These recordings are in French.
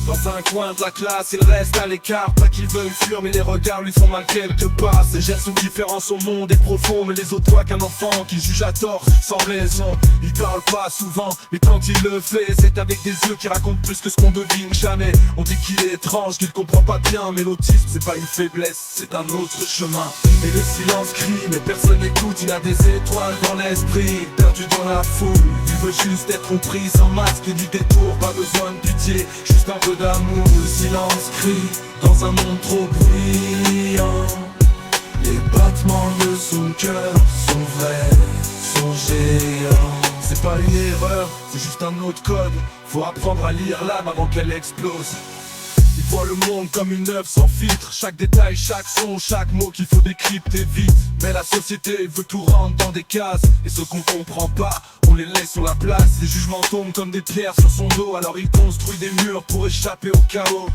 Dans un coin de la classe, il reste à l'écart. Pas qu'il veuille fuir, mais les regards lui font mal quelque part. Ses gestes sont différents, son monde est profond, mais les autres voient qu'un enfant qui juge à tort, sans raison. Il parle pas souvent, mais quand il le fait, c'est avec des yeux qui racontent plus que ce qu'on devine jamais. On dit qu'il est étrange, qu'il comprend pas bien, mais l'autisme c'est pas une faiblesse, c'est un autre chemin. Et le silence crie, mais personne n'écoute. Il a des étoiles dans l'esprit, perdu dans la foule. Il veut juste être compris, sans masque ni détour. Pas besoin de pitié, juste un peu d'amour. Le silence crie, dans un monde trop bruyant. Les battements de son cœur sont vrais, sont géants. C'est pas une erreur, c'est juste un autre code. Faut apprendre à lire l'âme avant qu'elle explose. Il voit le monde comme une œuvre sans filtre. Chaque détail, chaque son, chaque mot qu'il faut décrypter vite. Mais la société veut tout rendre dans des cases. Et ceux qu'on comprend pas, on les laisse sur la place. Les jugements tombent comme des pierres sur son dos. Alors il construit des murs pour échapper au chaos.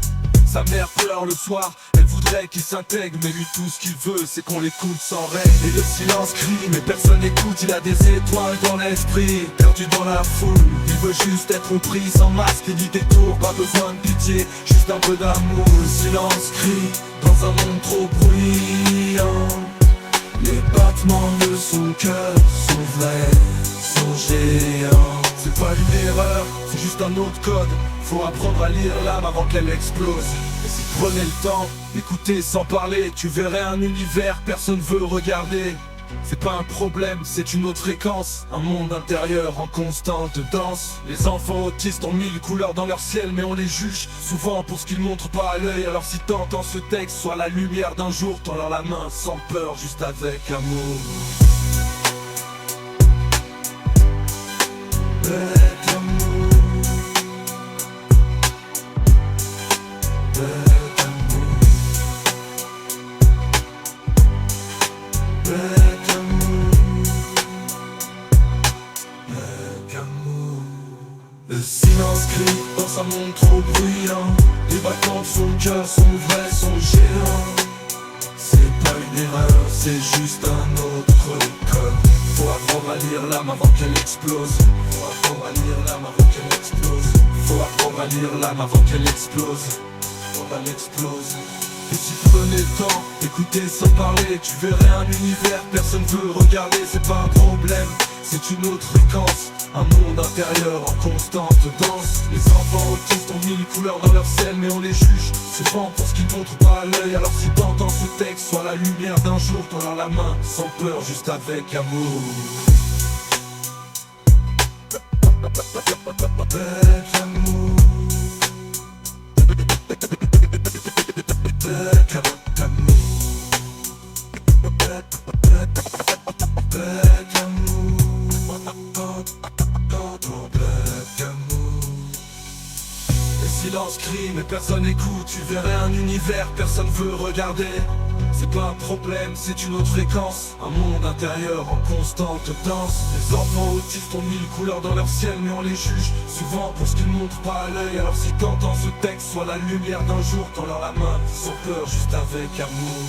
Sa mère pleure le soir, elle voudrait qu'il s'intègre. Mais lui tout ce qu'il veut c'est qu'on l'écoute sans règle. Et le silence crie, mais personne n'écoute. Il a des étoiles dans l'esprit, perdu dans la foule. Il veut juste être compris, sans masque ni détour. Pas besoin de pitié, juste un peu d'amour. Le silence crie, dans un monde trop bruyant. Les battements de son cœur sont vrais, sont géants. C'est pas une erreur, c'est juste un autre code. Faut apprendre à lire l'âme avant qu'elle explose. Et si prenez le temps d'écouter sans parler, tu verrais un univers personne veut regarder. C'est pas un problème, c'est une autre fréquence. Un monde intérieur en constante danse. Les enfants autistes ont mille couleurs dans leur ciel, mais on les juge souvent pour ce qu'ils montrent pas à l'œil. Alors si t'entends ce texte, sois la lumière d'un jour. Tends-leur la main sans peur, juste avec amour. Avec amour. Avec amour. Avec amour. Avec amour. Le silence crie dans un monde trop bruyant. Les battements de son cœur sont vrais, sont géants. C'est pas une erreur, c'est juste un autre code. Faut apprendre à lire l'âme avant qu'elle explose. Faut apprendre à lire l'âme avant qu'elle explose. Faut apprendre à lire l'âme avant qu'elle explose. Avant qu'elle explose. Et si tu prenais le temps d'écouter sans parler, tu verrais un univers personne veut regarder. C'est pas un problème, c'est une autre fréquence. Un monde intérieur en constante danse. Les enfants autistes ont mille couleurs dans leur ciel, mais on les juge souvent pour ce qu'ils montrent pas à l'œil. Alors si t'entends ce texte, sois la lumière d'un jour. Tends-leur la main sans peur, juste avec amour. Avec amour. Avec amour. Avec amour. Le silence crie mais personne n'écoute. Tu verrais un univers personne veut regarder. C'est pas un problème, c'est une autre fréquence. Un monde intérieur en constante danse. Les enfants autistes ont mille couleurs dans leur ciel, mais on les juge souvent pour ce qu'ils montrent pas à l'œil. Alors si t'entends ce texte, sois la lumière d'un jour. Tends-leur la main sans peur, juste avec amour.